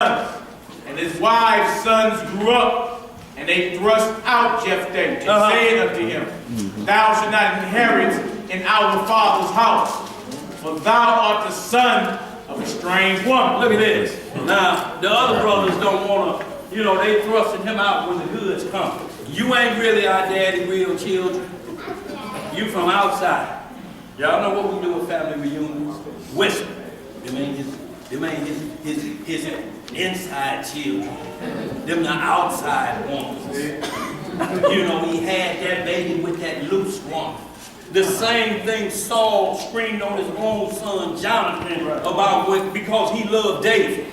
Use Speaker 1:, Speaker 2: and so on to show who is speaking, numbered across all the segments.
Speaker 1: And his wives' sons grew up, and they thrust out Jephthah, and said unto him, Thou shalt not inherit in our father's house, for thou art the son of a strange woman.
Speaker 2: Look at this. Now, the other brothers don't want to, they thrusting him out when the goods come. You ain't really our daddy, real children. You from outside. Y'all know what we do with family reunions? Whisper. Them ain't his inside children. Them the outside ones. He had that baby with that loose one. The same thing Saul screamed on his own son Jonathan about because he loved David.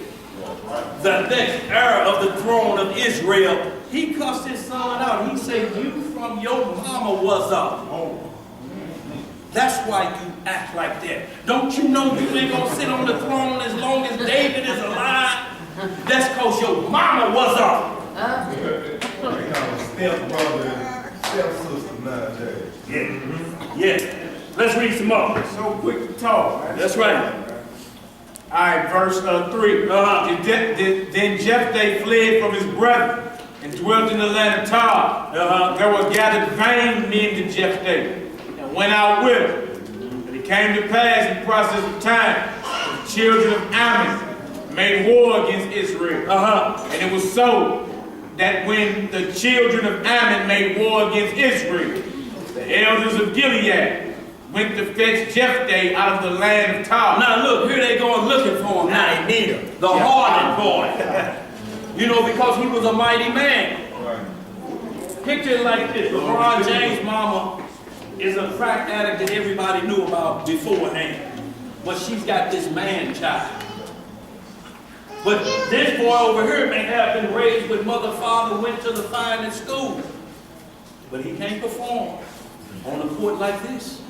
Speaker 2: The next heir of the throne of Israel, he cussed his son out. He said, you from your mama was up. That's why you act like that. Don't you know you ain't gonna sit on the throne as long as David is alive? That's because your mama was up.
Speaker 3: They call them step-brother and step-sister nowadays.
Speaker 2: Yeah. Let's read some more.
Speaker 1: So quick to talk. Right?
Speaker 2: That's right.
Speaker 1: All right, verse 3. Then Jephthah fled from his brethren and dwelt in the land of Tob. There were gathered vain men to Jephthah and went out with him. And it came to pass in process of time, the children of Ammon made war against Israel. And it was so that when the children of Ammon made war against Israel, the elders of Gilead went to fetch Jephthah out of the land of Tob.
Speaker 2: Now look, here they going looking for him. Now they need him. The hardened boy. Because he was a mighty man. Picture it like this. LeBron James' mama is a crack addict that everybody knew about beforehand. But she's got this man child. But this boy over here may have been raised with mother, father, went to the finest school. But he can't perform on a court like this.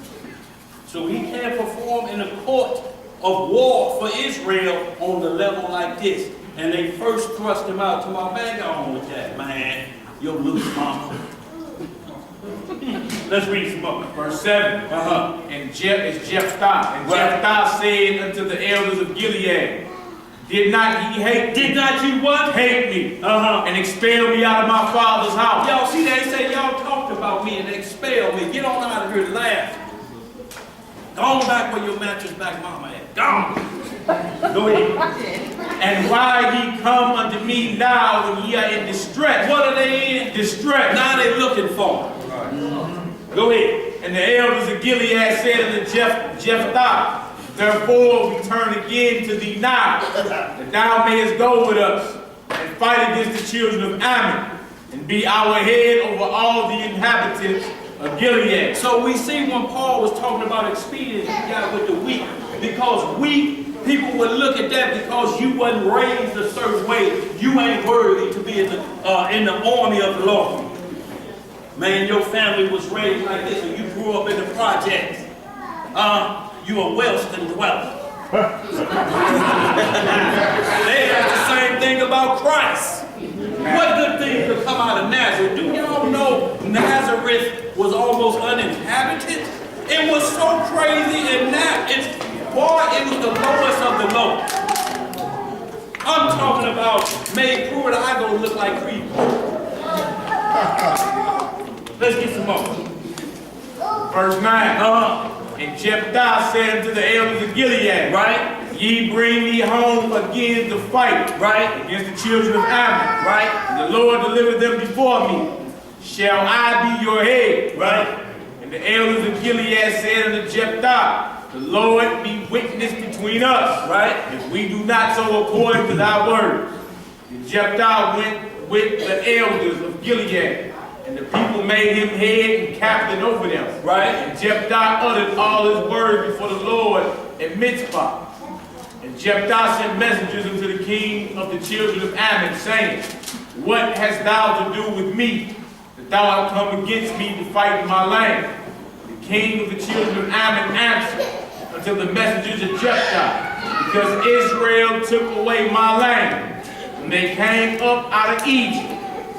Speaker 2: So he can't perform in a court of war for Israel on the level like this. And they first thrust him out to my bag on with that, man. Your loose mama. Let's read some more.
Speaker 1: Verse 7. And it's Jephthah. And Jephthah said unto the elders of Gilead, Did not ye hate me?
Speaker 2: Did not you what?
Speaker 1: Hate me. And expel me out of my father's house.
Speaker 2: Y'all see they say y'all talked about me and expelled me. Get on out of here and laugh. Go on back where your mattress back mama at. Go ahead.
Speaker 1: And why ye come unto me now when ye are in distress?
Speaker 2: What are they in?
Speaker 1: Distress.
Speaker 2: Now they looking for. Go ahead.
Speaker 1: And the elders of Gilead said unto Jephthah, Therefore we turn again to thee now, that thou mayest go with us and fight against the children of Ammon, and be our head over all the inhabitants of Gilead.
Speaker 2: So we see when Paul was talking about expedient, he got with the weak. Because weak people would look at that because you wasn't raised a certain way. You ain't worthy to be in the army of the Lord. Man, your family was raised like this and you grew up in the projects. You a Wellston dweller. They have the same thing about Christ. What good thing could come out of Nazareth? Do y'all know Nazareth was almost uninhabited? It was so crazy and it was the lowest of the low. I'm talking about made poor that I go look like Creed. Let's get some more.
Speaker 1: Verse 9. And Jephthah said unto the elders of Gilead, Ye bring me home again to fight against the children of Ammon. And the Lord delivered them before me. Shall I be your head? And the elders of Gilead said unto Jephthah, The Lord be witness between us, if we do not so according to thy word. And Jephthah went with the elders of Gilead. And the people made him head and captain over them. And Jephthah uttered all his words before the Lord at Mizpah. And Jephthah sent messengers unto the king of the children of Ammon, saying, What hast thou to do with me, that thou art come against me to fight in my land? The king of the children of Ammon answered unto the messengers of Jephthah, Because Israel took away my land, when they came up out of Egypt,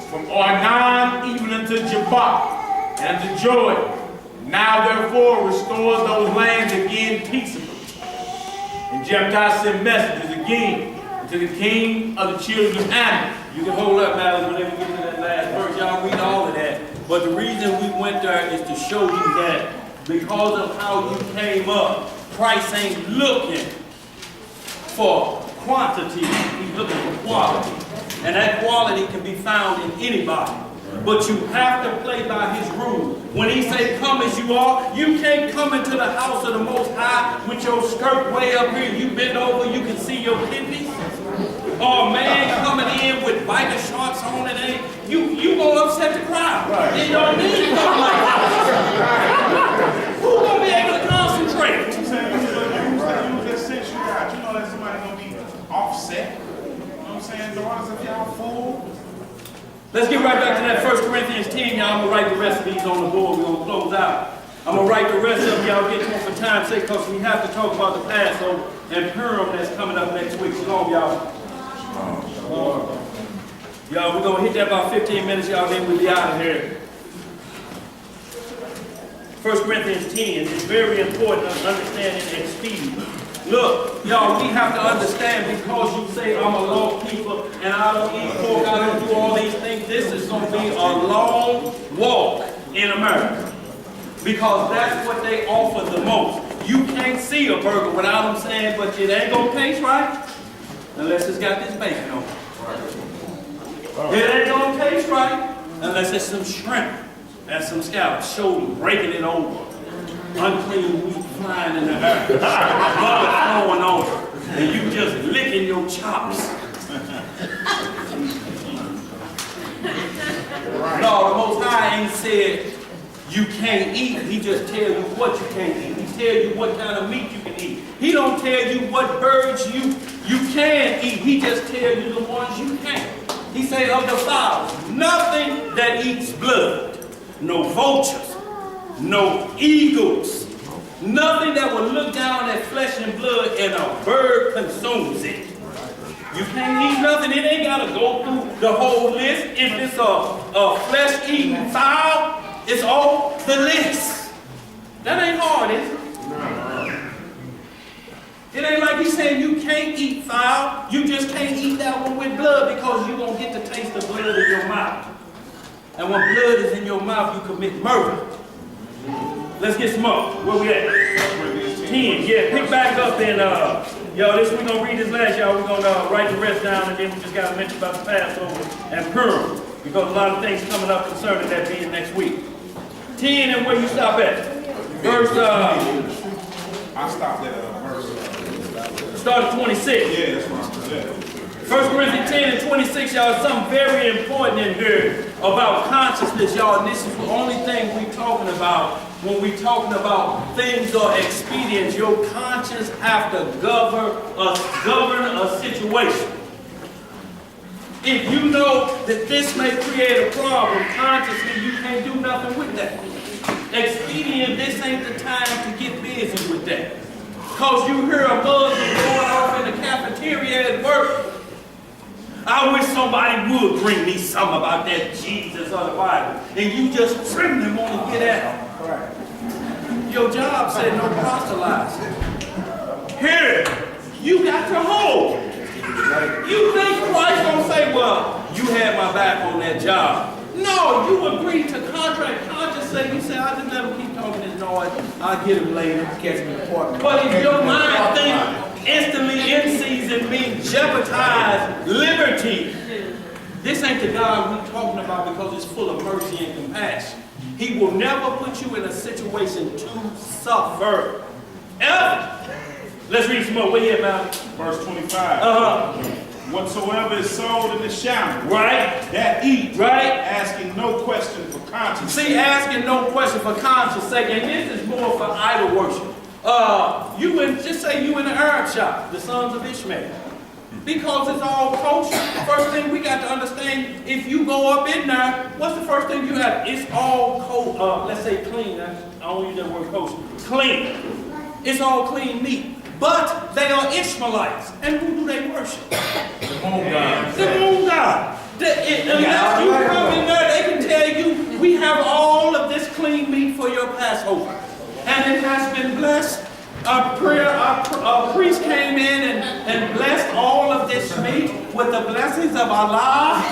Speaker 1: from Arnon even unto Jabbok, and unto Jordan. Now therefore restore those lands again peaceably. And Jephthah sent messengers again to the king of the children of Ammon.
Speaker 2: You can hold up, Madam, whenever we get to that last verse. Y'all read all of that. But the reason we went there is to show you that because of how you came up, Christ ain't looking for quantity, he's looking for quality. And that quality can be found in anybody. But you have to play by his rules. When he say come as you are, you can't come into the house of the Most High with your skirt way up here, you bend over, you can see your kidneys. Or a man coming in with biker shorts on and you gonna upset the crowd. Right. You don't need something like that. Who's gonna be able to concentrate?
Speaker 4: You saying use that sense you got. You know that somebody gonna be offset. You know what I'm saying? Daughters of y'all fool.
Speaker 2: Let's get right back to that 1 Corinthians 10, y'all. I'm gonna write the rest of these on the board. We're gonna close out. I'm gonna write the rest of them, y'all get to them for time's sake, because we have to talk about the Passover and Purim that's coming up next week. Shalom, y'all. Y'all, we're gonna hit that about 15 minutes, y'all, then we'll be out of here. 1 Corinthians 10 is very important to understanding expedient. Look, y'all, we have to understand, because you say I'm a law keeper and I don't eat pork, I don't do all these things, this is gonna be a long walk in America. Because that's what they offer the most. You can't see a burger without them saying, but it ain't gonna taste right unless it's got this bacon on it. It ain't gonna taste right unless it's some shrimp and some scallops, shoulder, breaking it over. Unclean meat flying in the air, blood flowing over, and you just licking your chops. No, the Most High ain't said you can't eat. He just tell you what you can't eat. He tell you what kind of meat you can eat. He don't tell you what birds you can eat. He just tell you the ones you can't. He say of the fowls, nothing that eats blood, no vultures, no eagles, nothing that will look down at flesh and blood and a bird consumes it. You can't eat nothing. It ain't got to go through the whole list. If it's a flesh-eating fowl, it's on the list. That ain't hard, is it? It ain't like he's saying you can't eat fowl. You just can't eat that one with blood because you're going to get to taste the blood in your mouth. And when blood is in your mouth, you commit murder. Let's get some more. Where we at? 10. Yeah, pick back up and, y'all, we're going to read this last, y'all. We're going to write the rest down, and then we just got to mention about the Passover and Purim, because a lot of things coming up concerning that being next week. 10, and where you stop at? Verse,
Speaker 4: I stopped at verse.
Speaker 2: Start at 26.
Speaker 4: Yeah, that's what I stopped at.
Speaker 2: 1 Corinthians 10 and 26, y'all, something very important in here about consciousness, y'all. And this is the only thing we're talking about when we're talking about things or expedients. Your conscience have to govern a situation. If you know that this may create a problem, consciously you can't do nothing with that. Expedient, this ain't the time to get busy with that. Because you hear a Muslim going off in the cafeteria at work. I wish somebody would bring me something about that Jesus or the Bible. And you just trim them on to get at them. Your job said no proselytizing. Here, you got to hold. You think Christ gonna say, well, you had my back on that job. No, you agreed to contract. Conscience say, you say, I just let him keep talking this noise. I'll get him later. Catch me important. But if your mind think instantly in season means jeopardize liberty, this ain't the God we're talking about, because it's full of mercy and compassion. He will never put you in a situation to suffer. Ever. Let's read some more. Where you at, man?
Speaker 4: Verse 25. Whatsoever is sold in the shambles,
Speaker 2: Right.
Speaker 4: that eat,
Speaker 2: Right.
Speaker 4: asking no question for conscience.
Speaker 2: See, asking no question for conscience sake, and this is more for idol worship. Just say you in the Arab shop, the sons of Ishmael. Because it's all kosher. The first thing we got to understand, if you go up in there, what's the first thing you have? It's all let's say clean. I don't use that word kosher. Clean. It's all clean meat. But they are Ishmaelites. And who do they worship?
Speaker 4: The moon god.
Speaker 2: The moon god. Unless you come in there, they can tell you, we have all of this clean meat for your Passover. And it has been blessed A priest came in and blessed all of this meat with the blessings of Allah.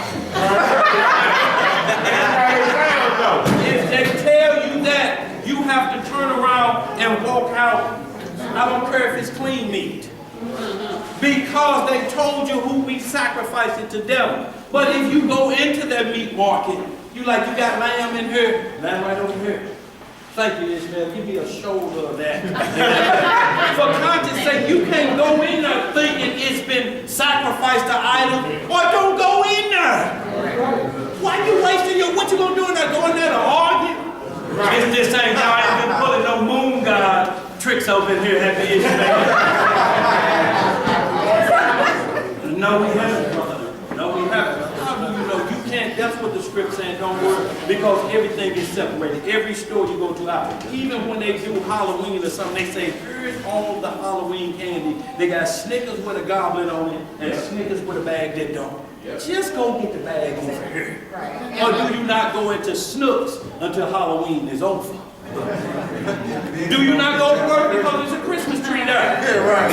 Speaker 2: If they tell you that, you have to turn around and walk out. I don't care if it's clean meat. Because they told you who we sacrificed it to devil. But if you go into that meat market, you got lamb in here, lamb right over here. Thank you, Ishmael. Give me a shoulder of that. For conscience sake, you can't go in there thinking it's been sacrificed to idols, or don't go in there. Why you wasting what you gonna do in there? Go in there to argue? It's this ain't y'all ain't been pulling no moon god tricks over in here, have you, Ishmael? No, we haven't, brother. No, we haven't. How do you know? You can't. That's what the script's saying. Don't worry, because everything is separated. Every store you go to out. Even when they do Halloween or something, they say, here's all the Halloween candy. They got Snickers with a goblin on it and Snickers with a bag that don't. Just go get the bag over here. Or do you not go into Snooks until Halloween is over? Do you not go to work because there's a Christmas tree there?
Speaker 3: Yeah, right.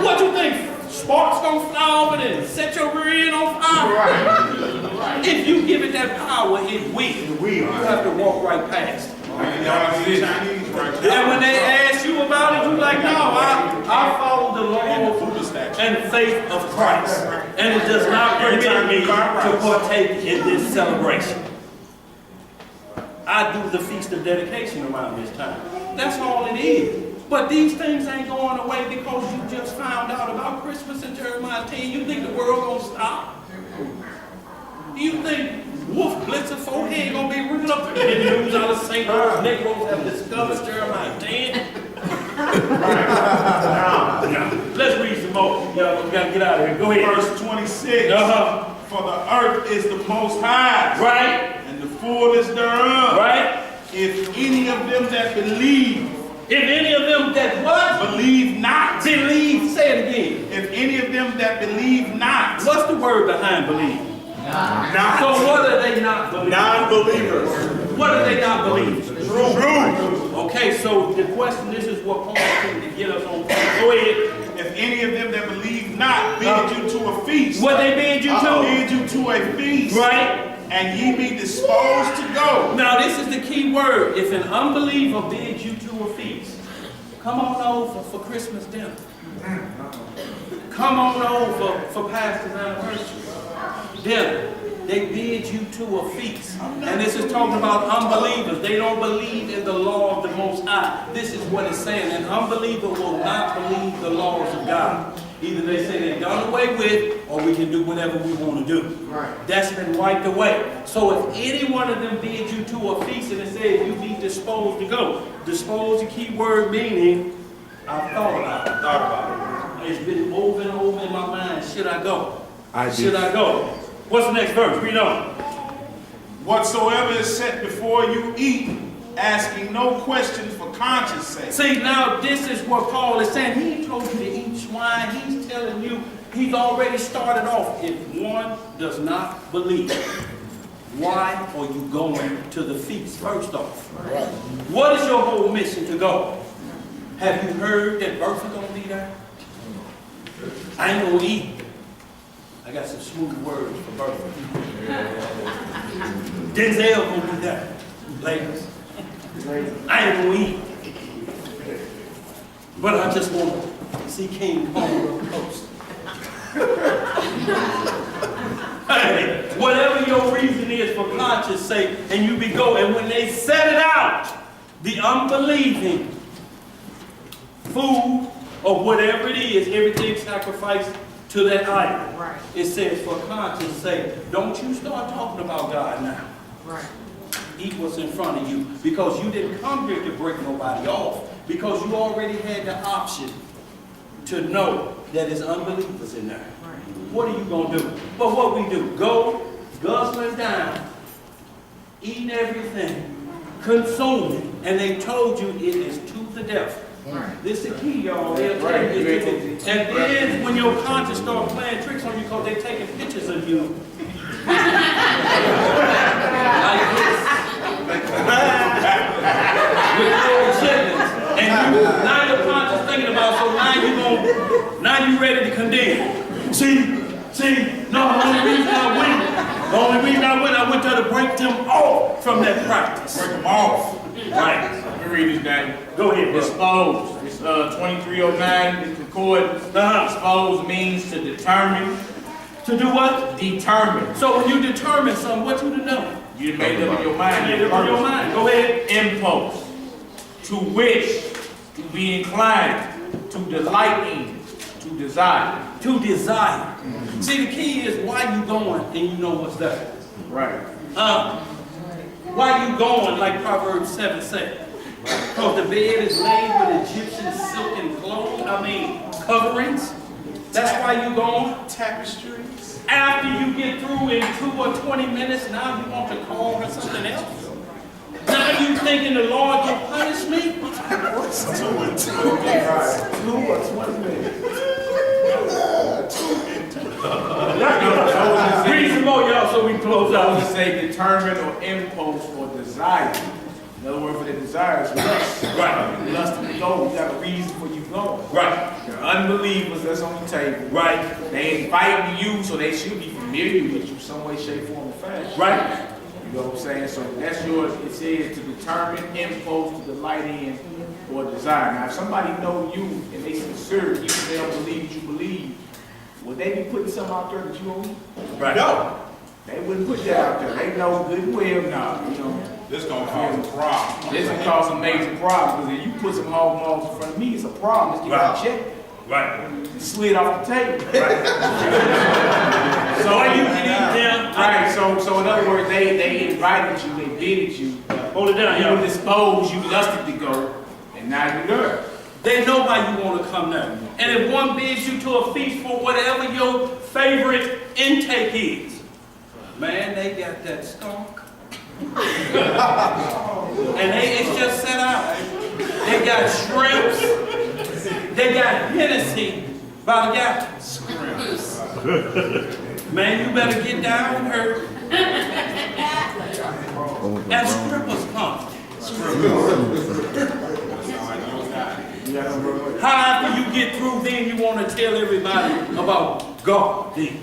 Speaker 2: What you think? Sparks gonna fly over there and set your rear end on fire? Right. If you give it that power, it will. You have to walk right past. And when they ask you about it, you're like, no, I follow the law and faith of Christ. And it does not permit me to partake in this celebration. I do the Feast of Dedication around this time. That's all it is. But these things ain't going away because you just found out about Christmas in Jeremiah 10. You think the world gonna stop? You think Wolf Blitzer 4 ain't gonna be ripping up the news out of St. Louis? Negroes have discovered Jeremiah 10. Let's read some more. We gotta get out of here. Go ahead.
Speaker 4: Verse 26. For the earth is the most high.
Speaker 2: Right.
Speaker 4: And the fullness thereof.
Speaker 2: Right.
Speaker 4: If any of them that believe.
Speaker 2: If any of them that what?
Speaker 4: Believe not.
Speaker 2: Believe. Say it again.
Speaker 4: If any of them that believe not.
Speaker 2: What's the word behind believe?
Speaker 4: Not.
Speaker 2: So what are they not believing?
Speaker 4: Non-believers.
Speaker 2: What are they not believing?
Speaker 4: True.
Speaker 2: Okay, so the question, this is what Paul came to get us on. Go ahead.
Speaker 4: If any of them that believe not bid you to a feast.
Speaker 2: What they bid you to?
Speaker 4: Bid you to a feast.
Speaker 2: Right.
Speaker 4: And ye be disposed to go.
Speaker 2: Now this is the key word. If an unbeliever bids you to a feast, come on over for Christmas dinner. Come on over for pastor's anniversary dinner. They bid you to a feast. And this is talking about unbelievers. They don't believe in the law of the Most High. This is what it's saying. An unbeliever will not believe the laws of God. Either they say they're done away with, or we can do whatever we want to do. Right. That's been wiped away. So if any one of them bids you to a feast and it says you be disposed to go. Disposed, the key word meaning, I thought about it. It's been over and over in my mind. Should I go? Should I go? What's the next verse? Read on.
Speaker 4: Whatsoever is set before you eat, asking no questions for conscience sake.
Speaker 2: See, now this is what Paul is saying. He ain't told you to eat swine. He's telling you, he's already started off. If one does not believe, why are you going to the feast first off? Right. What is your whole mission to go? Have you heard that Bertha gonna be there? I ain't gonna eat. I got some smooth words for Bertha. Denzel gonna be there. Ladies. I ain't gonna eat. But I just want to see King Kong real close. Hey, whatever your reason is for conscience sake, and you be going, and when they set it out, the unbelieving food or whatever it is, everything sacrificed to that idol. Right. It says for conscience sake, don't you start talking about God now. Right. Eat what's in front of you, because you didn't come here to break nobody off, because you already had the option to know that there's unbelievers in there. Right. What are you going to do? But what we do, go guzzling down, eating everything, consuming, and they told you it is to the death. Right. This is the key, y'all. They'll tell you it's to. And then when your conscience starts playing tricks on you because they're taking pictures of you. Like this. With 4 chitlins. And you, now your conscience The only reason I went there to break them off from that practice.
Speaker 1: Break them off.
Speaker 2: Right.
Speaker 1: Let me read this down.
Speaker 2: Go ahead, bro.
Speaker 1: Dispose. It's 2309, it's concordance. Dispose means to determine.
Speaker 2: To do what?
Speaker 1: Determine.
Speaker 2: So when you determine something, what you to know?
Speaker 1: You made up in your mind.
Speaker 2: You made up in your mind. Go ahead.
Speaker 1: Impulse. To wish. To be inclined. To delight in. To desire.
Speaker 2: To desire. See, the key is why you going and you know what's there.
Speaker 1: Right.
Speaker 2: Why you going, like Proverbs 7 says? Because the bed is laid with Egyptian silken coverings. That's why you going.
Speaker 4: Tapestries.
Speaker 2: After you get through in 2 or 20 minutes, now you want to call her something else? Now you thinking the Lord will punish me?
Speaker 4: What's 2 and 2?
Speaker 3: 2 or 20 minutes.
Speaker 2: Read some more, y'all, so we can close
Speaker 1: I
Speaker 2: out.
Speaker 1: would say determine or impulse or desire. In other words, for the desire is lust.
Speaker 2: Right.
Speaker 1: Lust to go. You got a reason for you going.
Speaker 2: Right.
Speaker 1: They're unbelievers that's on the table.
Speaker 2: Right.
Speaker 1: They invite you, so they should be familiar with you some way, shape, form, or fashion.
Speaker 2: Right.
Speaker 1: You know what I'm saying? So that's yours. It says to determine, impulse, to delight in, or desire. Now, if somebody know you and they sincere, you they don't believe what you believe, would they be putting something out there that you don't?
Speaker 2: Right.
Speaker 1: No. They wouldn't put that out there. They know good and well now, you know.
Speaker 4: This gonna cause a problem.
Speaker 1: This can cause some major problems. Because if you put some hog maws in front of me, it's a problem. It's
Speaker 2: Right.
Speaker 1: getting checked.
Speaker 2: Right.
Speaker 1: It slid off the table.
Speaker 2: So why you can eat them?
Speaker 1: Right, so in other words, they invited you, they bidded you.
Speaker 2: Hold it down,
Speaker 1: You
Speaker 2: y'all.
Speaker 1: were disposed, you lusted to go, and now you're there.
Speaker 2: They know why you want to come there. And if one bids you to a feast for whatever your favorite intake is, man, they got that skunk. And it's just set out. They got shrimps. They got Hennessy by the gallons. Man, you better get down with her. And strippers come. How after you get through, then you want to tell everybody about God then.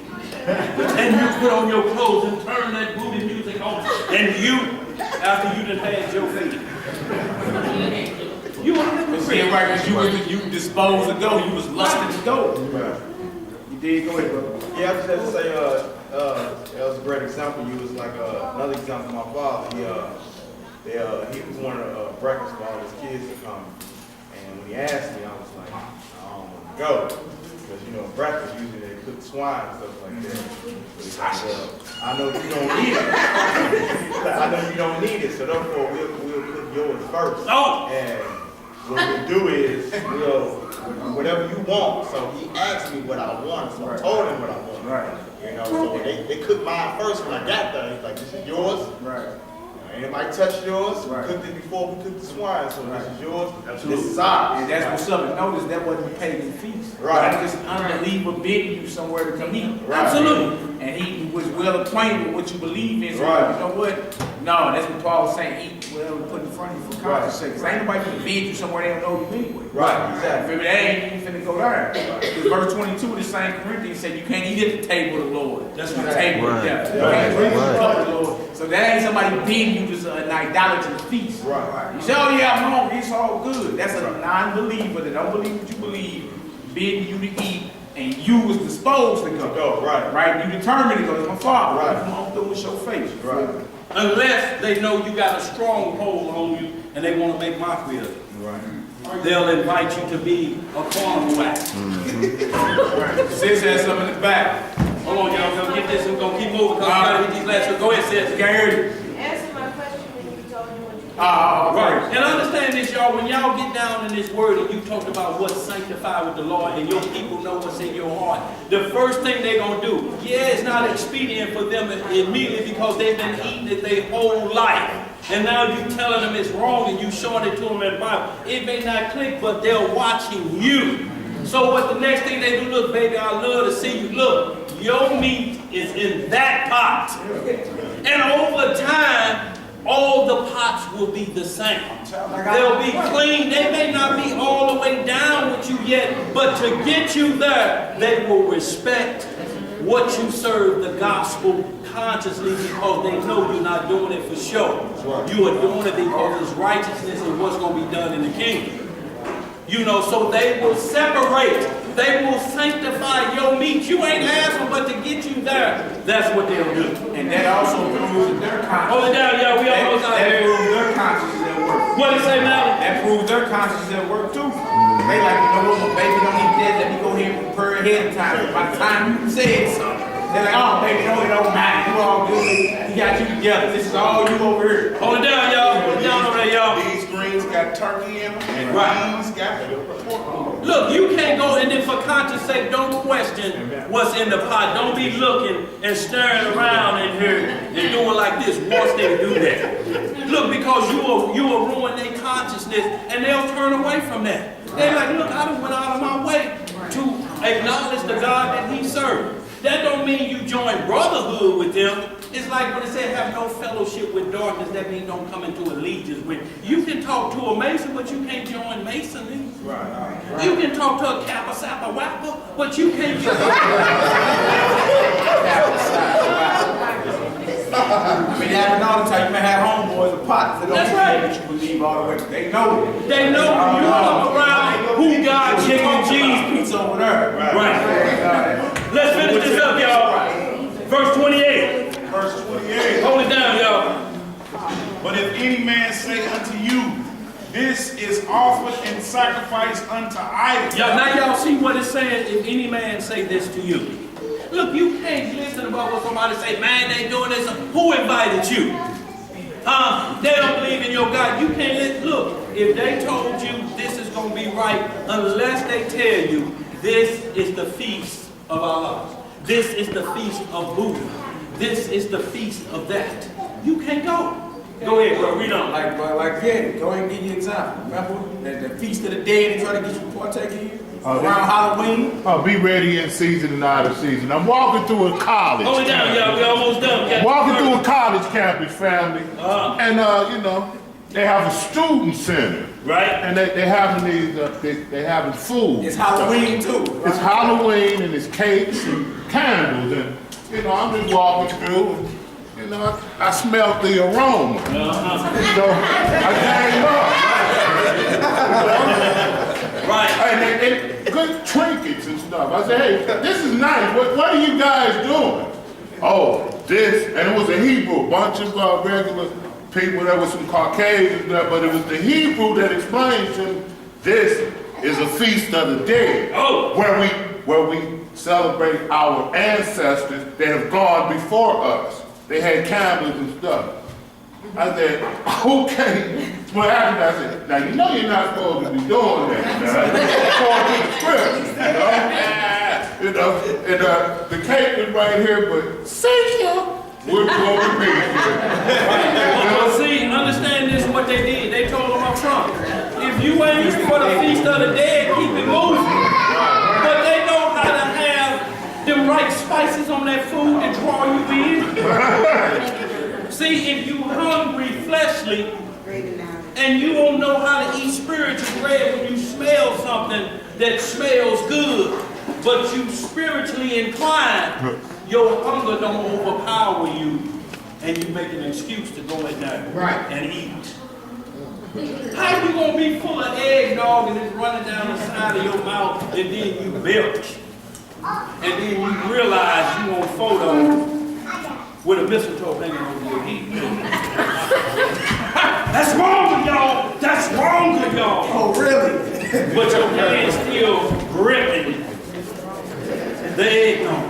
Speaker 2: And you put on your clothes and turn that booty music on. And you, after you done had your feet. You want to
Speaker 1: See, right, because you disposed to go, you was lusting to go. You did, go ahead, bro.
Speaker 3: Yeah, I just had to say, that was a great example. You was like another example. My father, he was one of the breakfast for all his kids to come. And when he asked me, I was like, I don't want to go. Because, you know, breakfast, usually they cook swine and stuff like that. But he's like, well, I know you don't need it. I know you don't need it, so therefore we'll put yours first.
Speaker 2: Oh.
Speaker 3: And what we'll do is, whatever you want. So he asked me what I wanted, so I told him what I wanted.
Speaker 1: Right.
Speaker 3: You know, so they cooked mine first when I got there. He's like, this is yours.
Speaker 1: Right.
Speaker 3: Anybody touch yours?
Speaker 1: Right.
Speaker 3: We cooked it before we cooked the swine, so this is yours.
Speaker 1: Absolutely.
Speaker 3: This is ours.
Speaker 1: And that's what's up. And notice that wasn't a pagan feast.
Speaker 3: Right.
Speaker 1: That was just an unbeliever bidding you somewhere to come eat.
Speaker 3: Right.
Speaker 2: Absolutely.
Speaker 1: And he was well acquainted with what you believe in. So
Speaker 3: Right.
Speaker 1: you know what? No, that's what Paul was saying. Eat whatever we put in front of you for conscience sake. Because ain't nobody gonna bid you somewhere they don't know you anyway.
Speaker 3: Right, exactly.
Speaker 1: If it ain't, you finna go there. Because verse 22 of the same Corinthians said you can't eat at the table of the Lord.
Speaker 2: That's
Speaker 1: the
Speaker 2: right.
Speaker 1: table of
Speaker 5: Right.
Speaker 1: death. You
Speaker 3: Right.
Speaker 1: can't drink
Speaker 5: Right.
Speaker 1: the cup of the Lord. So that ain't somebody bidding you just an idolatrous feast.
Speaker 3: Right.
Speaker 1: You say, oh yeah, I'm hungry, it's all good. That's a non-believer that don't believe what you believe, bidding you to eat, and you was disposed to go.
Speaker 3: Go, right.
Speaker 1: Right? You determined to go. It's my father.
Speaker 3: Right.
Speaker 1: Come on through with your face.
Speaker 3: Right.
Speaker 2: Unless they know you got a stronghold on you and they want to make mockery of it.
Speaker 3: Right.
Speaker 2: They'll invite you to be a carnal wax.
Speaker 1: Right. Sis has something in the back.
Speaker 2: Hold on, y'all. We're gonna get this and we're gonna keep moving because we gotta hit these last ones. Go ahead, sis.
Speaker 1: Gary.
Speaker 6: Answer my question when you told me what you
Speaker 2: Right. And understand this, y'all. When y'all get down in this word and you talked about what's sanctified with the Lord and your people know what's in your heart, the first thing they're going to do, it's not expedient for them immediately because they've been eating it their whole life. And now you telling them it's wrong and you showing it to them in the Bible. It may not click, but they're watching you. So what the next thing they do, look, baby, I love to see you. Look, your meat is in that pot. And over time, all the pots will be the same. They'll be clean. They may not be all the way down with you yet, but to get you there, they will respect what you serve the gospel consciously because they know you're not doing it for show. You are doing it because it's righteousness and what's going to be done in the kingdom. You know, so they will separate. They will sanctify your meat. You ain't asked them but to get you there. That's what they'll do.
Speaker 1: And that also proves their conscience.
Speaker 2: Hold it down, y'all. We almost out
Speaker 1: That
Speaker 2: here.
Speaker 1: proves their conscience at work.
Speaker 2: What did it say, Malcolm?
Speaker 1: That proves their conscience at work too. They like, you know what, my baby don't eat that. Let me go ahead and prepare ahead of time. By the time you said something, they're like, oh, baby, no, it don't matter. You all good. He got you together. This is all you over here.
Speaker 2: Hold it down, y'all. Hold it down over there, y'all.
Speaker 4: These greens got turkey in them, and these got pork.
Speaker 2: Look, you can't go, and then for conscience sake, don't question what's in the pot. Don't be looking and staring around in here and doing like this once they do that. Look, because you will ruin their consciousness, and they'll turn away from that. They're like, look, I done went out of my way to acknowledge the God that he served. That don't mean you join brotherhood with them. It's like when it said have no fellowship with darkness, that means don't come into allegiance with. You can talk to a Mason, but you can't join Masonry. Right. You can talk to a Kappa Sappa Wappa, but you can't join.
Speaker 1: I mean, that happens all the time. You may have homeboys or pots that don't
Speaker 2: That's right.
Speaker 1: that you believe all the way. They know it.
Speaker 2: They know when you come around who God
Speaker 1: Chicken and
Speaker 2: is.
Speaker 1: cheese pizza over there.
Speaker 2: Right. Let's finish this up, y'all. Verse 28.
Speaker 4: Verse 28.
Speaker 2: Hold it down, y'all.
Speaker 4: But if any man say unto you, this is offered in sacrifice unto idols.
Speaker 2: Y'all, now y'all see what it's saying, if any man say this to you. Look, you can't listen about what somebody say, man, they doing this. Who invited you? They don't believe in your God. You can't listen. Look, if they told you this is going to be right, unless they tell you this is the feast of Allah. This is the feast of Buddha. This is the feast of that. You can't go. Go ahead, bro. Read on.
Speaker 1: Like yeah, go ahead and give you an example. Remember the Feast of the Dead they try to get you to partake in? Around Halloween?
Speaker 5: Oh, be ready in season and out of season. I'm walking through a college.
Speaker 2: Hold it down, y'all. We almost done.
Speaker 5: Walking through a college campus, family. And, you know, they have a student center.
Speaker 2: Right.
Speaker 5: And they having these, they having food.
Speaker 1: It's Halloween too.
Speaker 5: It's Halloween and it's cakes and candles. And, you know, I'm just walking through and, you know, I smelled the aroma. So I came up.
Speaker 2: Right.
Speaker 5: And good trinkets and stuff. I said, hey, this is nice. What are you guys doing? Oh, this, and it was a Hebrew, bunch of regular people. There was some Caucasians there, but it was the Hebrew that explained to them, this is a feast of the dead.
Speaker 2: Oh.
Speaker 5: Where we celebrate our ancestors that have gone before us. They had candles and stuff. I said, okay. Well, after that, I said, now you know you're not supposed to be doing that. According to the script, you know, and the cake is right here, but see ya, we're going to be here.
Speaker 2: Well, see, understand this, what they did. They told them up front, if you ain't for the feast of the dead, keep it moving. But they know how to have the right spices on that food to draw you in. See, if you hungry fleshly, and you don't know how to eat spiritual bread when you smell something that smells good, but you spiritually inclined, your hunger don't overpower you, and you make an excuse to go in there and eat. How you gonna be full of eggnog and it's running down the side of your mouth, and then you belch, and then you realize you on photo with a mistletoe hanging over your head? That's wrong with y'all. That's wrong with y'all.
Speaker 1: Oh, really?
Speaker 2: But your hand's still gripping the eggnog.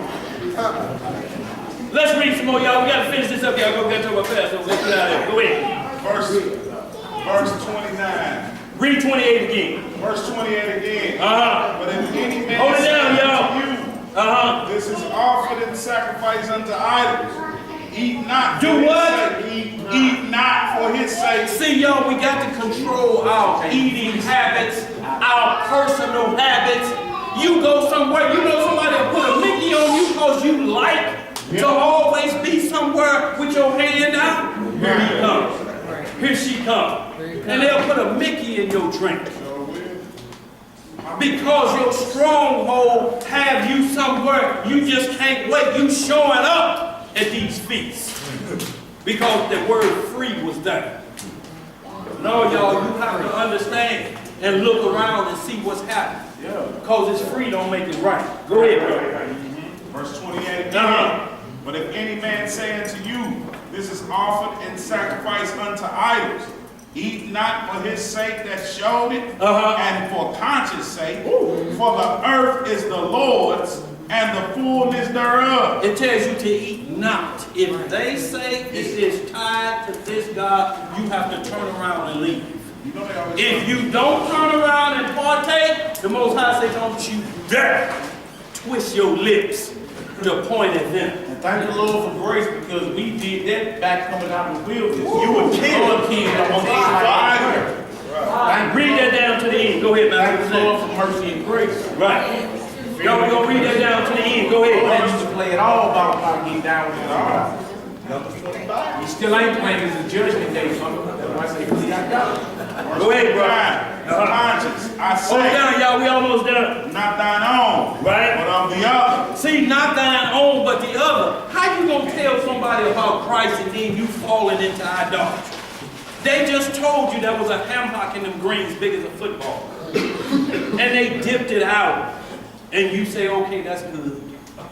Speaker 2: Let's read some more, y'all. We gotta finish this up, y'all. Go get to my fast. So let's get out of here. Go ahead.
Speaker 4: Verse 29.
Speaker 2: Read 28 again.
Speaker 4: Verse 28 again.
Speaker 2: Uh-huh.
Speaker 4: But if any man
Speaker 2: Hold it
Speaker 4: say
Speaker 2: down,
Speaker 4: unto
Speaker 2: y'all.
Speaker 4: you,
Speaker 2: Uh-huh.
Speaker 4: this is offered in sacrifice unto idols. Eat not.
Speaker 2: Do
Speaker 4: for his
Speaker 2: what?
Speaker 4: sake. Eat not for his sake.
Speaker 2: See, y'all, we got to control our eating habits, our personal habits. You go somewhere, you know somebody will put a Mickey on you because you like to always be somewhere with your hand out. Here he comes. Here she comes. And they'll put a Mickey in your drink. Because your stronghold have you somewhere you just can't wait. You showing up at these feasts. Because the word free was done. No, y'all, you have to understand and look around and see what's happening. Because it's free don't make it right. Go ahead, bro.
Speaker 4: Verse 28 again. But if any man say unto you, this is offered in sacrifice unto idols, eat not for his sake that showed it, and for conscience sake, for the earth is the Lord's, and the fullness thereof.
Speaker 2: It tells you to eat not. If they say it is tied to this God, you have to turn around and leave.
Speaker 4: You know they always
Speaker 2: If you don't turn around and partake, the Most High says, don't you dare twist your lips to point at them.
Speaker 1: And thank the Lord for grace because we did that back coming out of the wilderness.
Speaker 3: You were killed.
Speaker 2: Read that down to the end. Go ahead, man.
Speaker 1: Thank the Lord for mercy and grace.
Speaker 2: Right. Y'all, we're going to read that down to the end. Go ahead.
Speaker 1: I used to play it all about getting down with it all.
Speaker 3: Numbers 25.
Speaker 1: He still ain't playing as a judgment day, son. That's why I say, see, I got it.
Speaker 2: Go ahead, bro.
Speaker 4: conscience, I
Speaker 2: Hold
Speaker 4: say,
Speaker 2: down, y'all. We almost done.
Speaker 4: not thine own,
Speaker 2: Right.
Speaker 4: but of the other.
Speaker 2: See, not thine own, but the other. How you gonna tell somebody about Christ and then you falling into idolatry? They just told you there was a ham hock in them greens big as a football. And they dipped it out. And you say, okay, that's good.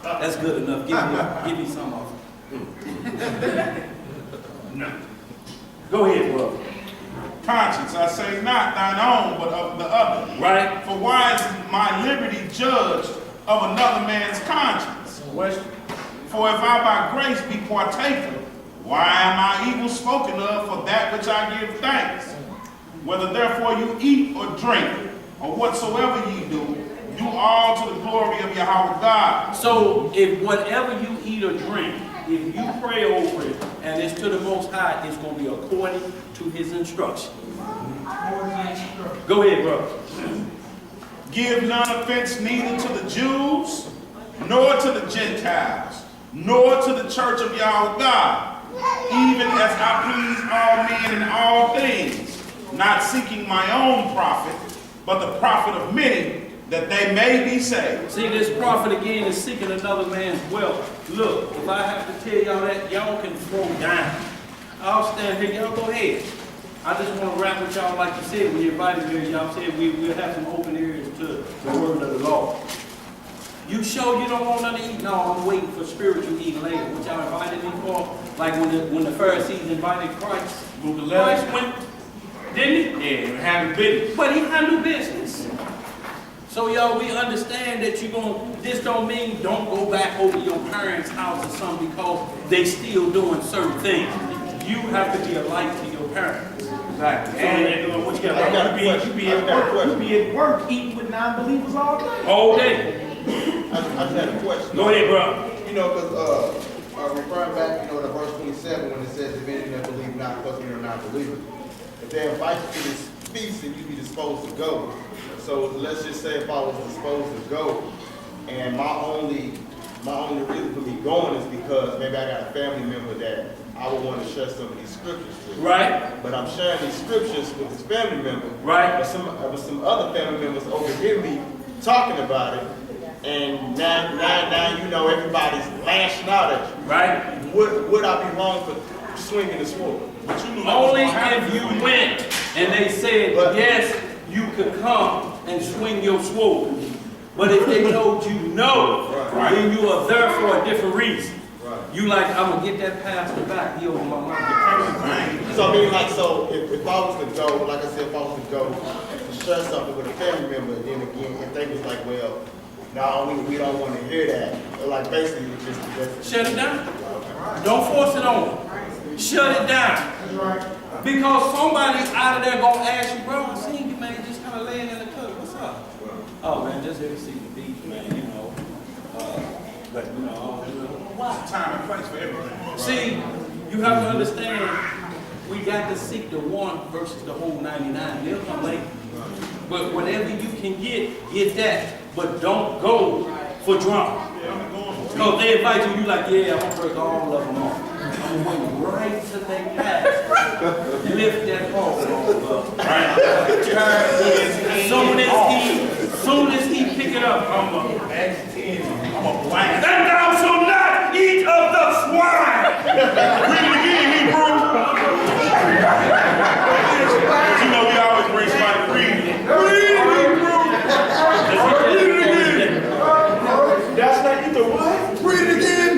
Speaker 2: That's good enough. Give me some of it. No. Go ahead, bro.
Speaker 4: Conscience, I say not thine own, but of the other.
Speaker 2: Right?
Speaker 4: For why is my liberty judged of another man's conscience?
Speaker 1: Question.
Speaker 4: For if I by grace be partaker, why am I evil spoken of for that which I give thanks? Whether therefore you eat or drink, or whatsoever ye do, do all to the glory of Yahweh God.
Speaker 2: So if whatever you eat or drink, if you pray over it and it's to the Most High, it's going to be according to His instruction. Go ahead, bro.
Speaker 4: Give none offense neither to the Jews, nor to the Gentiles, nor to the church of Yahweh God, even as I please all men in all things, not seeking my own profit, but the profit of many, that they may be saved.
Speaker 2: See, this prophet again is seeking another man's wealth. Look, if I have to tell y'all that, y'all can throw down. I'll stand here. Y'all go ahead. I just want to wrap with y'all like you said when you invited me here. Y'all said we'll have some open ears to the word of the Lord. You sure you don't want nothing to eat? No, I'm waiting for spiritual eating later. What y'all invited me for? Like when the Pharisees invited Christ. Christ went, didn't he?
Speaker 1: Yeah, and handle business.
Speaker 2: But he handled business. So y'all, we understand that this don't mean don't go back over your parents' house or something because they still doing certain things. You have to be a light to your parents.
Speaker 1: Exactly.
Speaker 2: And they're doing what you got.
Speaker 1: You be at work eating with non-believers all day.
Speaker 2: All day.
Speaker 3: I just had a question.
Speaker 2: Go ahead, bro.
Speaker 3: You know, because referring back, you know, to verse 27 when it says, if any that believe not, because we are not believers. If they invite you to this feast and you be disposed to go. So let's just say if I was disposed to go, and my only reason for me going is because maybe I got a family member that I would want to share some of these scriptures with.
Speaker 2: Right.
Speaker 3: But I'm sharing these scriptures with this family member.
Speaker 2: Right.
Speaker 3: But some other family members overhear me talking about it, and now you know everybody's lashing out at you.
Speaker 2: Right.
Speaker 3: Would I be wrong for swinging the sword?
Speaker 4: But you knew that was
Speaker 2: Only
Speaker 4: gonna happen.
Speaker 2: if you went and they said, yes, you could come and swing your sword. But if they told you no, then you are there for a different reason.
Speaker 3: Right.
Speaker 2: You like, I'm going to get that pastor back. He over my mind.
Speaker 3: So I mean, like, so if I was to go, like I said, if I was to go to share something with a family member, and then again, if they was like, well, no, we don't want to hear that. Like, basically, just
Speaker 2: Shut it down. Don't force it on them. Shut it down. Because somebody out of there going to ask you, bro, I seen you, man, just kind of laying in the cut. What's up? Oh, man, just here to see the beach, man, you know. But, you know,
Speaker 4: It's a time and place for everything.
Speaker 2: see, you have to understand, we got to seek the one versus the whole 99. They'll come later. But whatever you can get that. But don't go for drama. Because they invite you, you like, yeah, I'm going to break all of them off. I'm going to wait right till they pass. Lift that pole. Right. Soon Soon as he pick it up, I'm a
Speaker 4: Acts 10. I'm a blast.
Speaker 2: and thou shalt not eat of the swine.
Speaker 4: Read it again, Hebrew. You know we always bring somebody to read it. Read it, Hebrew. Read it again.
Speaker 3: That's not either what?
Speaker 4: Read it again.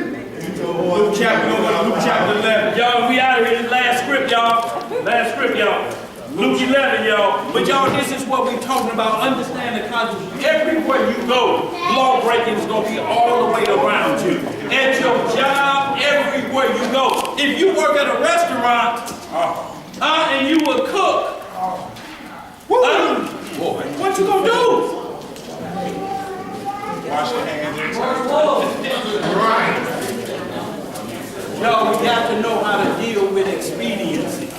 Speaker 1: Luke chapter 11.
Speaker 2: Y'all, we out of here. This last script, y'all. Last script, y'all. Luke 11, y'all. But y'all, this is what we're talking about. Understand the context. Everywhere you go, law breaking is going to be all the way around you. At your job, everywhere you go. If you work at a restaurant, and you a cook, what you gonna do?
Speaker 4: Wash your hands every time.
Speaker 5: Right.
Speaker 2: Y'all, we got to know how to deal with expediency.